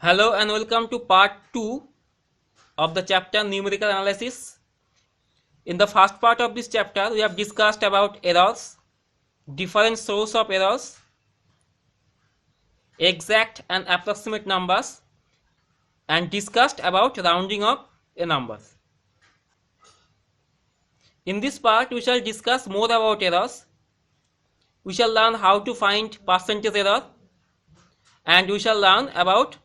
Hello and welcome to part 2 of the chapter numerical analysis. In the first part of this chapter, we have discussed about errors, different source of errors, exact and approximate numbers, and discussed about rounding of a number. In this part, we shall discuss more about errors. We shall learn how to find percentage error, and we shall learn about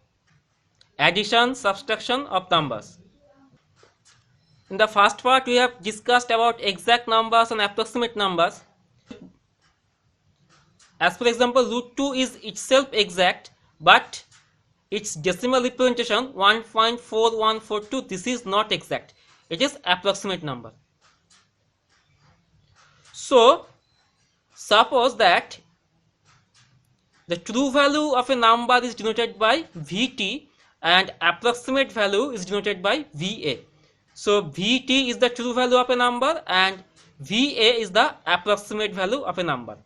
addition, subtraction of numbers. In the first part, we have discussed about exact numbers and approximate numbers. As for example, root 2 is itself exact, but its decimal representation 1.4142, this is not exact. It is approximate number. So, suppose that the true value of a number is denoted by Vt and approximate value is denoted by Va. So, Vt is the true value of a number and Va is the approximate value of a number.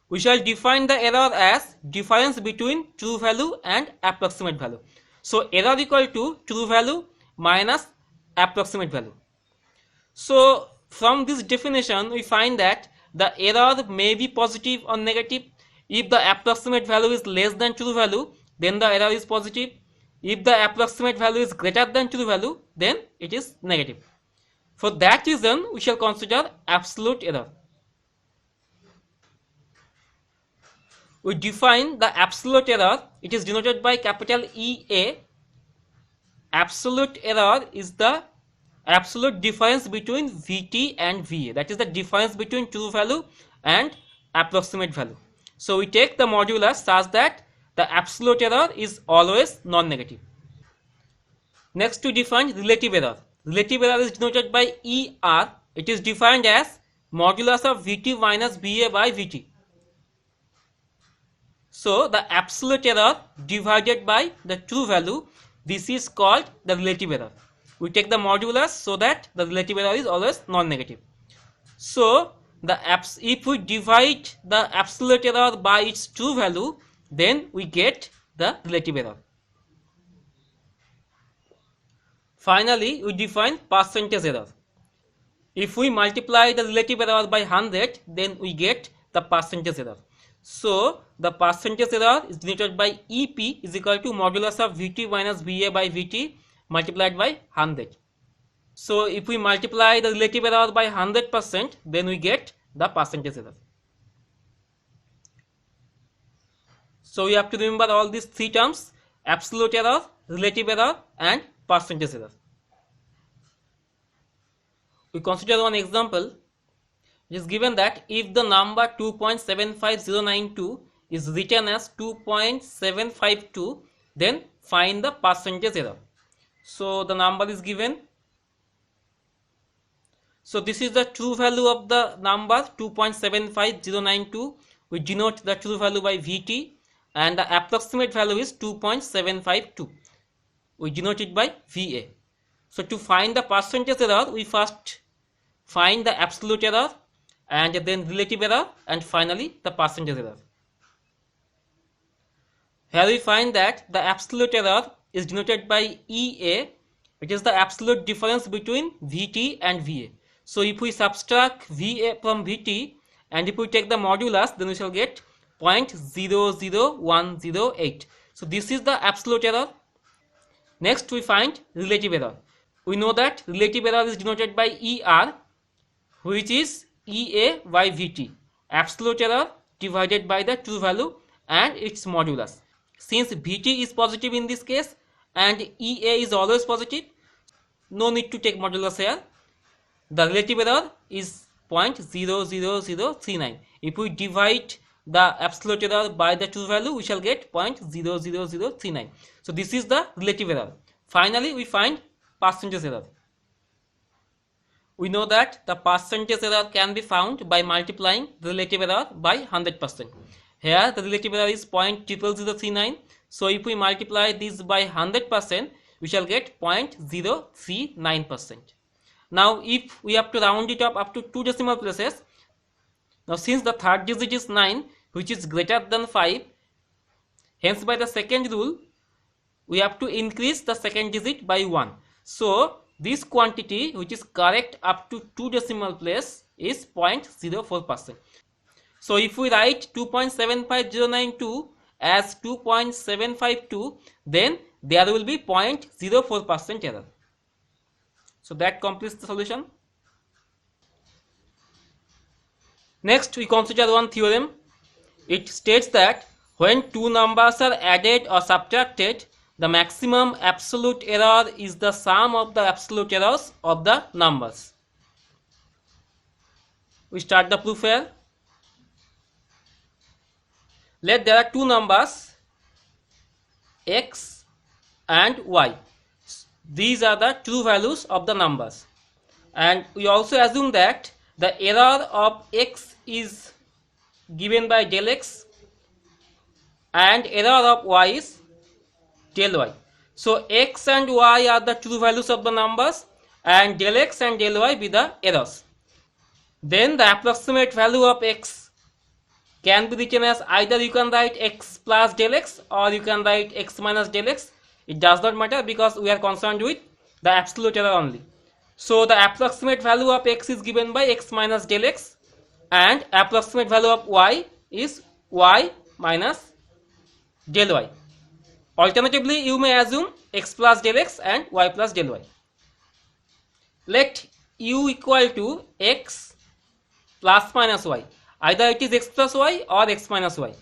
We shall define the error as difference between true value and approximate value. So, error equal to true value minus approximate value. So, from this definition, we find that the error may be positive or negative. If the approximate value is less than true value, then the error is positive. If the approximate value is greater than true value, then it is negative. For that reason, we shall consider absolute error. We define the absolute error. It is denoted by capital EA. Absolute error is the absolute difference between Vt and Va. That is the difference between true value and approximate value. So we take the modulus such that the absolute error is always non-negative. Next, we define relative error. Relative error is denoted by ER. It is defined as modulus of Vt minus Va by Vt. So the absolute error divided by the true value, this is called the relative error. We take the modulus so that the relative error is always non-negative. So if we divide the absolute error by its true value, then we get the relative error. Finally, we define percentage error. If we multiply the relative error by 100, then we get the percentage error. So the percentage error is denoted by EP is equal to modulus of Vt minus Va by Vt multiplied by 100. So if we multiply the relative error by 100%, then we get the percentage error. So we have to remember all these three terms: absolute error, relative error and percentage error. We consider one example. It is given that if the number 2.75092 is written as 2.752, then find the percentage error. So the number is given. So this is the true value of the number 2.75092. We denote the true value by Vt, and the approximate value is 2.752. We denote it by Va. So to find the percentage error, we first find the absolute error, and then relative error, and finally the percentage error. Here we find that the absolute error is denoted by EA, which is the absolute difference between Vt and Va. So if we subtract Va from Vt and if we take the modulus, then we shall get 0.00108. So this is the absolute error. Next, we find relative error. We know that relative error is denoted by ER, which is EA by Vt, absolute error divided by the true value and its modulus. Since Vt is positive in this case and EA is always positive, no need to take modulus here. The relative error is 0.00039. If we divide the absolute error by the true value, we shall get 0.00039. So this is the relative error. Finally, we find percentage error. We know that the percentage error can be found by multiplying the relative error by 100%. Here the relative error is 0.00039. So if we multiply this by 100%, we shall get 0.039%. Now if we have to round it up to 2 decimal places, now since the third digit is 9, which is greater than 5, hence by the second rule, we have to increase the second digit by 1. So this quantity which is correct up to 2 decimal place is 0.04%. So if we write 2.75092 as 2.752, then there will be 0.04% error. So that completes the solution. Next we consider one theorem. It states that when two numbers are added or subtracted, the maximum absolute error is the sum of the absolute errors of the numbers. We start the proof here. Let there are two numbers x and y. These are the true values of the numbers, and we also assume that the error of x is given by del x and error of y is del y. So x and y are the true values of the numbers and del x and del y be the errors. Then the approximate value of x can be written as either you can write x plus del x or you can write x minus del x. It does not matter because we are concerned with the absolute error only. So the approximate value of x is given by x minus del x and approximate value of y is y minus del y. Alternatively, you may assume x plus del x and y plus del y. Let u equal to x plus minus y. Either it is x plus y or x minus y.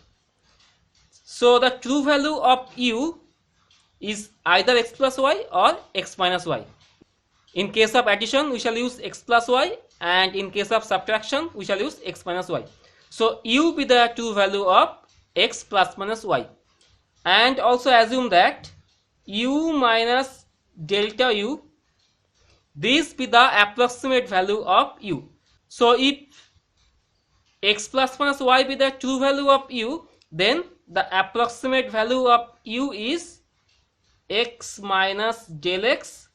So the true value of u is either x plus y or x minus y. In case of addition, we shall use x plus y, and in case of subtraction, we shall use x minus y. So u be the true value of x plus minus y. And also assume that u minus delta u, this be the approximate value of u. So if x plus minus y be the true value of u, then the approximate value of u is x minus del x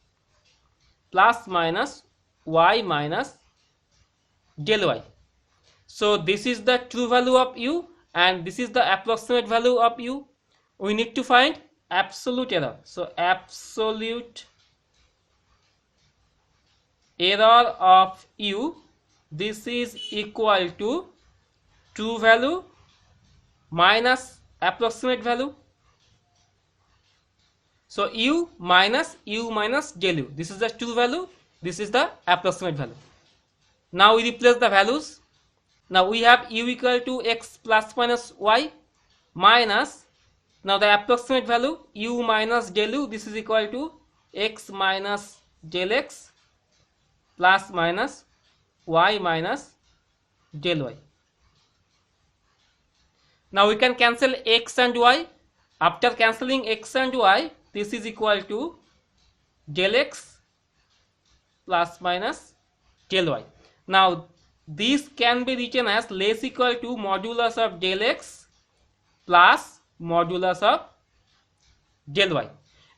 plus minus y minus del y. So this is the true value of u and this is the approximate value of u. We need to find absolute error. So absolute error of u, this is equal to true value minus approximate value. So u minus del u, this is the true value, this is the approximate value. Now we replace the values. Now we have u equal to x plus minus y minus, now the approximate value u minus del u, this is equal to x minus del x plus minus y minus del y. Now we can cancel x and y. After cancelling x and y, this is equal to del x plus minus del y. Now this can be written as less equal to modulus of del x plus modulus of del y,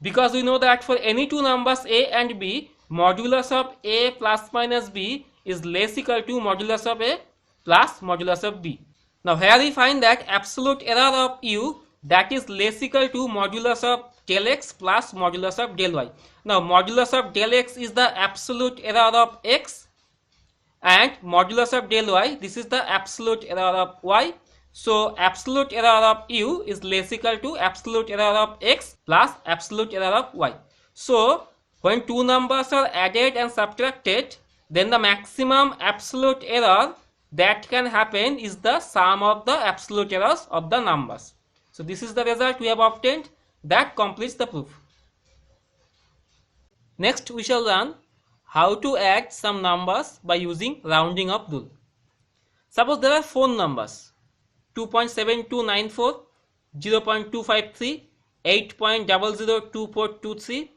because we know that for any two numbers a and b, modulus of a plus minus b is less equal to modulus of a plus modulus of b. Now here we find that absolute error of u, that is less equal to modulus of del x plus modulus of del y. Now modulus of del x is the absolute error of x and modulus of del y, this is the absolute error of y. So absolute error of u is less equal to absolute error of x plus absolute error of y. So when two numbers are added and subtracted, then the maximum absolute error that can happen is the sum of the absolute errors of the numbers. So this is the result we have obtained. That completes the proof. Next we shall learn how to add some numbers by using rounding up rule. Suppose there are four numbers: 2.7294, 0.253, 8.002423,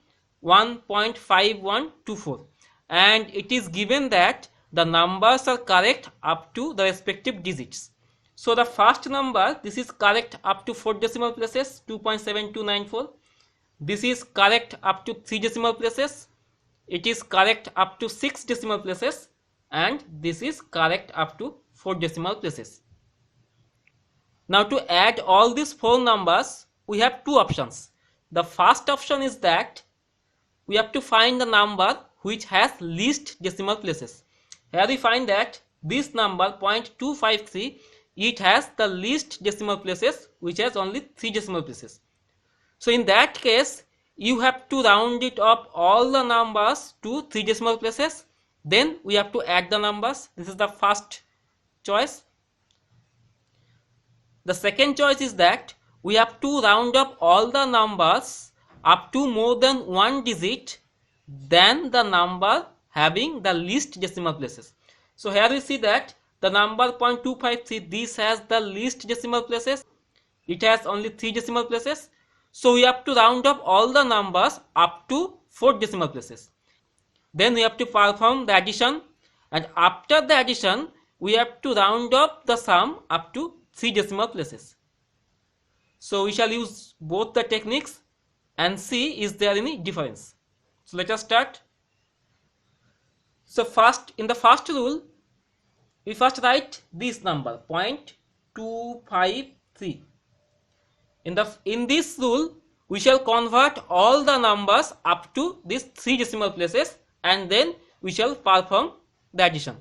1.5124, and it is given that the numbers are correct up to the respective digits. So the first number, this is correct up to 4 decimal places, 2.7294. This is correct up to 3 decimal places. It is correct up to 6 decimal places, and this is correct up to 4 decimal places. Now to add all these four numbers, we have two options. the first option is that we have to find the number which has least decimal places. Here we find that this number 0.253, it has the least decimal places, which has only 3 decimal places. So in that case, you have to round it up all the numbers to 3 decimal places. Then we have to add the numbers. This is the first choice. The second choice is that we have to round up all the numbers up to more than 1 digit than the number having the least decimal places. So here we see that the number 0.253, this has the least decimal places. It has only 3 decimal places. So we have to round up all the numbers up to 4 decimal places. Then we have to perform the addition, and after the addition we have to round up the sum up to 3 decimal places. So we shall use both the techniques and see is there any difference. So let us start. So first, in the first rule, we first write this number 0.253. In this rule, we shall convert all the numbers up to these 3 decimal places, and then we shall perform the addition.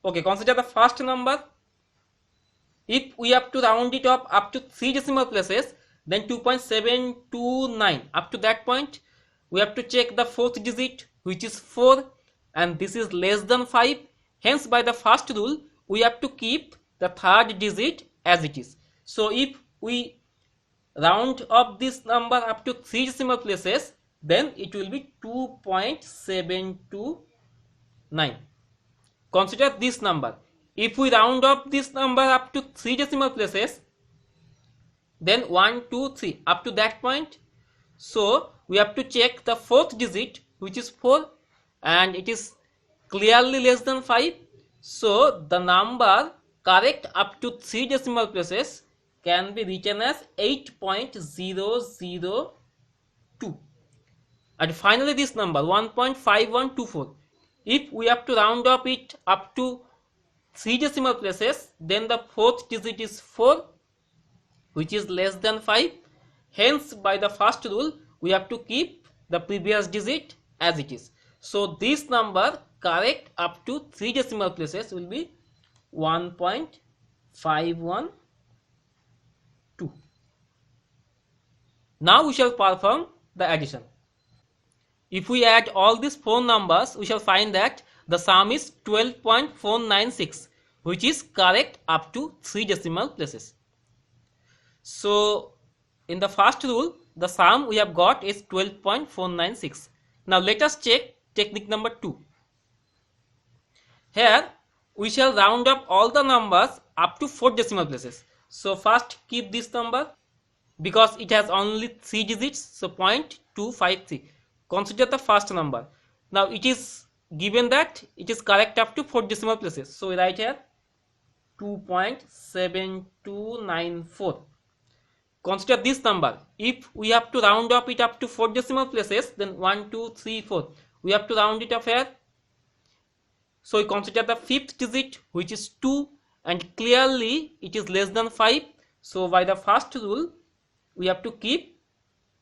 Okay, consider the first number. If we have to round it up to 3 decimal places, then 2.729. Up to that point, we have to check the fourth digit, which is 4, and this is less than 5. Hence, by the first rule, we have to keep the third digit as it is. So if we round up this number up to 3 decimal places, then it will be 2.729. Consider this number. If we round up this number up to 3 decimal places, then 1, 2, 3, up to that point. So we have to check the fourth digit, which is 4, and it is clearly less than 5. So the number correct up to 3 decimal places can be written as 8.002. And finally this number 1.5124. If we have to round up it up to 3 decimal places, then the fourth digit is 4, which is less than 5. Hence, by the first rule, we have to keep the previous digit as it is. So this number correct up to 3 decimal places will be 1.512. Now we shall perform the addition. If we add all these 4 numbers, we shall find that the sum is 12.496, which is correct up to 3 decimal places. So in the first rule, the sum we have got is 12.496. Now let us check technique number 2. Here we shall round up all the numbers up to 4 decimal places. So first keep this number because it has only 3 digits, so 0.253. Consider the first number. Now it is given that it is correct up to 4 decimal places. So we write here 2.7294. Consider this number. If we have to round up it up to 4 decimal places, then 1, 2, 3, 4. We have to round it up here. So we consider the fifth digit, which is 2, and clearly it is less than 5. So by the first rule, we have to keep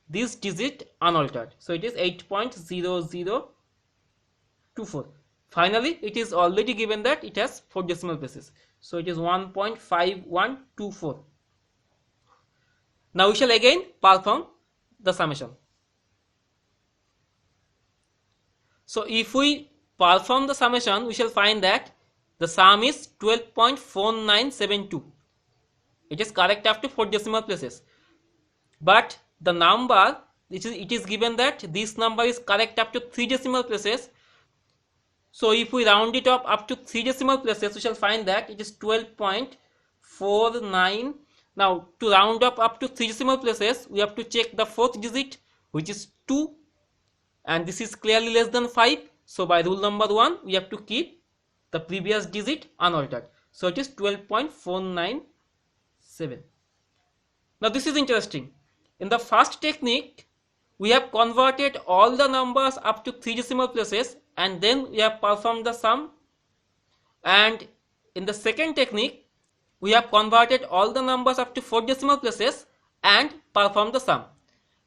this digit unaltered. So it is 8.0024. Finally, it is already given that it has 4 decimal places. So it is 1.5124. Now we shall again perform the summation. So if we perform the summation, we shall find that the sum is 12.4972. It is correct up to 4 decimal places. But the number, it is given that this number is correct up to 3 decimal places. So if we round it up to 3 decimal places, we shall find that it is 12.49. Now to round up to 3 decimal places, we have to check the fourth digit, which is 2, and this is clearly less than 5. So by rule number 1, we have to keep the previous digit unaltered. So it is 12.497. Now this is interesting. In the first technique, we have converted all the numbers up to 3 decimal places, and then we have performed the sum. And in the second technique, we have converted all the numbers up to 4 decimal places and performed the sum.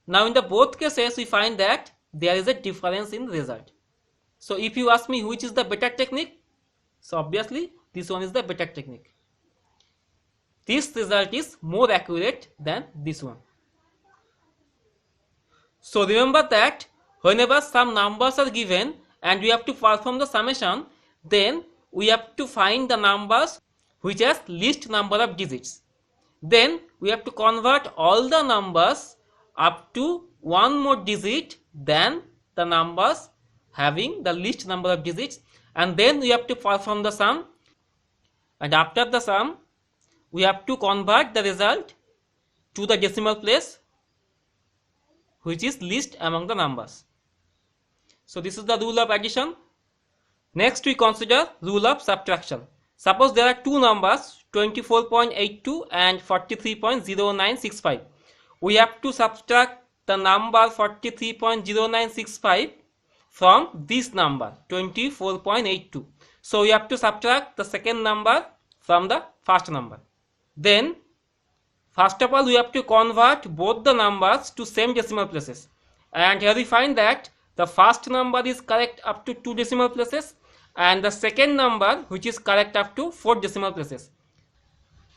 Now in the both cases we find that there is a difference in result. So if you ask me which is the better technique, so obviously this one is the better technique. This result is more accurate than this one. So remember that whenever some numbers are given and we have to perform the summation, then we have to find the numbers which has least number of digits. Then we have to convert all the numbers up to one more digit than the numbers having the least number of digits, and then we have to perform the sum, and after the sum we have to convert the result to the decimal place which is least among the numbers. So this is the rule of addition. Next we consider rule of subtraction. Suppose there are two numbers 24.82 and 43.0965. We have to subtract the number 43.0965 from this number 24.82. So we have to subtract the second number from the first number. Then first of all we have to convert both the numbers to same decimal places, and here we find that the first number is correct up to 2 decimal places and the second number which is correct up to 4 decimal places.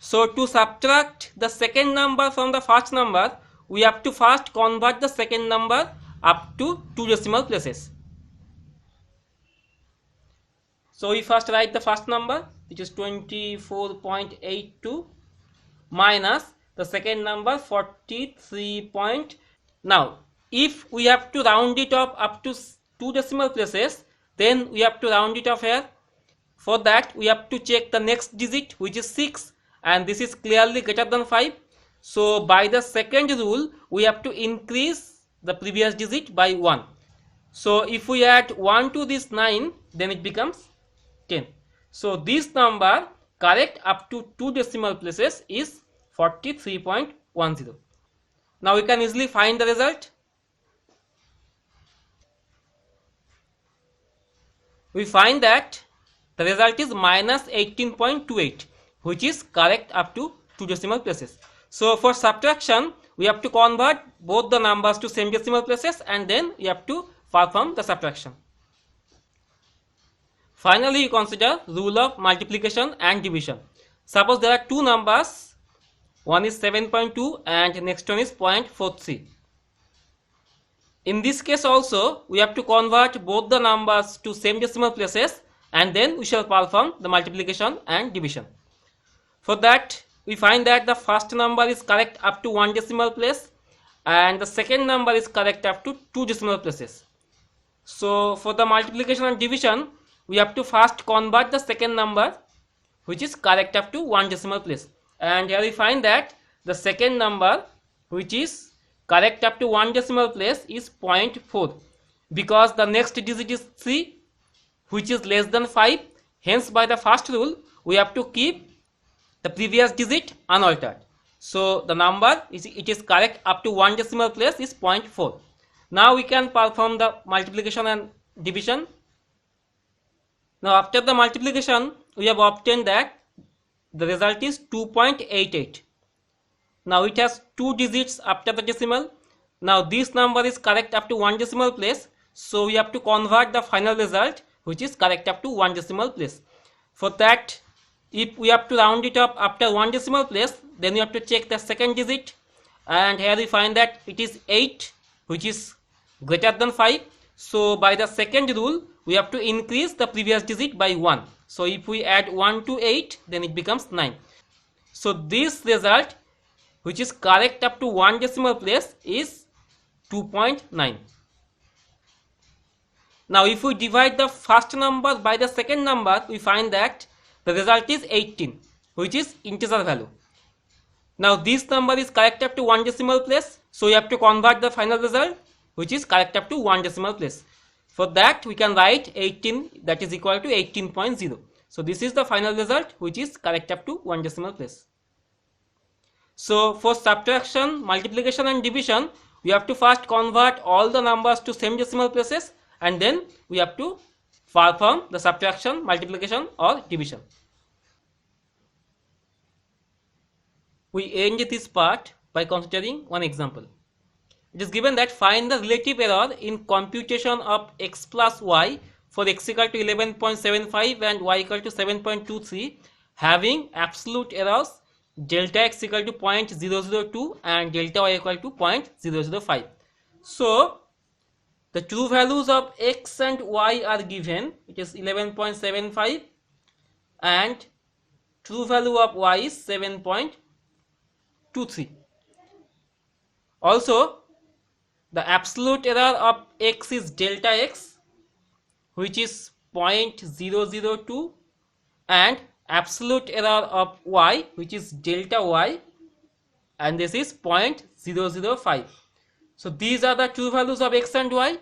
So to subtract the second number from the first number, we have to first convert the second number up to 2 decimal places. So we first write the first number, which is 24.82 minus the second number 43. Now if we have to round it up to 2 decimal places, then we have to round it off here. For that we have to check the next digit, which is 6, and this is clearly greater than 5. So by the second rule we have to increase the previous digit by 1. So if we add 1 to this 9, then it becomes 10. So this number correct up to 2 decimal places is 43.10. Now we can easily find the result. We find that the result is minus 18.28, which is correct up to 2 decimal places. So for subtraction we have to convert both the numbers to same decimal places and then we have to perform the subtraction. Finally you consider rule of multiplication and division. Suppose there are two numbers, one is 7.2 and next one is 0.43. In this case also we have to convert both the numbers to same decimal places and then we shall perform the multiplication and division. For that we find that the first number is correct up to 1 decimal place and the second number is correct up to 2 decimal places. So for the multiplication and division we have to first convert the second number which is correct up to 1 decimal place, and here we find that the second number which is correct up to 1 decimal place is 0.4, because the next digit is 3 which is less than 5. Hence by the first rule we have to keep the previous digit unaltered. So the number it is correct up to 1 decimal place is 0.4. Now we can perform the multiplication and division. Now after the multiplication we have obtained that the result is 2.88. Now it has 2 digits after the decimal. Now this number is correct up to 1 decimal place, so we have to convert the final result which is correct up to 1 decimal place. For that, if we have to round it up after 1 decimal place, then we have to check the second digit, and here we find that it is 8 which is greater than 5. So by the second rule we have to increase the previous digit by 1. So if we add 1 to 8, then it becomes 9. So this result which is correct up to 1 decimal place is 2.9. Now if we divide the first number by the second number, we find that the result is 18, which is integer value. Now this number is correct up to 1 decimal place, so we have to convert the final result which is correct up to 1 decimal place. For that we can write 18, that is equal to 18.0. So this is the final result which is correct up to 1 decimal place. So for subtraction, multiplication and division, we have to first convert all the numbers to same decimal places and then we have to perform the subtraction, multiplication or division. We end this part by considering one example. It is given that find the relative error in computation of x plus y for x equal to 11.75 and y equal to 7.23 having absolute errors delta x equal to 0.002 and delta y equal to 0.005. So the true values of x and y are given. It is 11.75 and true value of y is 7.23. Also, the absolute error of x is delta x, which is 0.002, and absolute error of y, which is delta y, and this is 0.005. So these are the true values of x and y.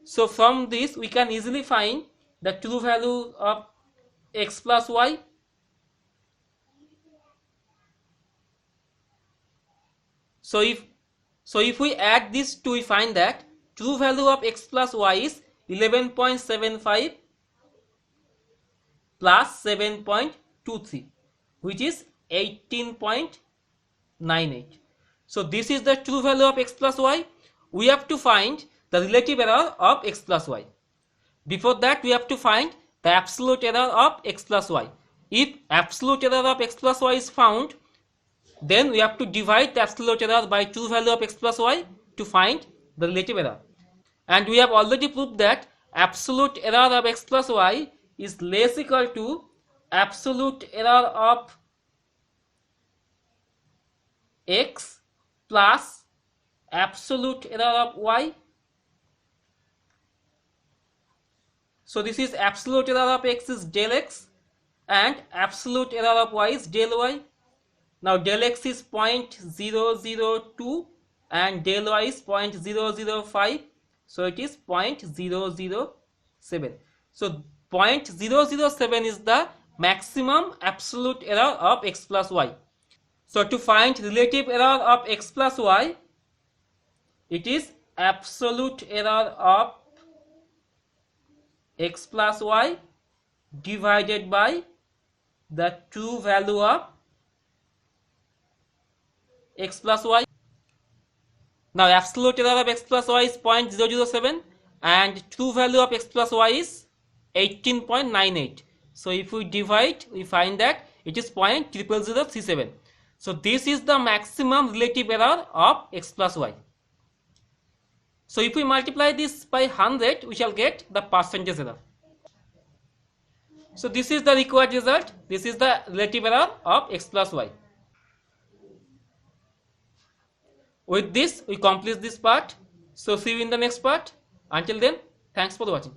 So from this we can easily find the true value of x plus y. So if we add these two, we find that true value of x plus y is 11.75 plus 7.23, which is 18.98. So this is the true value of x plus y. We have to find the relative error of x plus y. Before that, we have to find the absolute error of x plus y. If absolute error of x plus y is found, then we have to divide the absolute error by true value of x plus y to find the relative error. And we have already proved that absolute error of x plus y is less equal to absolute error of x plus absolute error of y. So this is absolute error of x is del x and absolute error of y is del y. Now del x is 0.002 and del y is 0.005. So it is 0.007. So 0.007 is the maximum absolute error of x plus y. So to find relative error of x plus y, it is absolute error of x plus y divided by the true value of x plus y. Now absolute error of x plus y is 0.007 and true value of x plus y is 18.98. So if we divide, we find that it is 0.00037. So this is the maximum relative error of x plus y. So if we multiply this by 100, we shall get the percentage error. So this is the required result. This is the relative error of x plus y. With this, we complete this part. So see you in the next part. Until then, thanks for watching.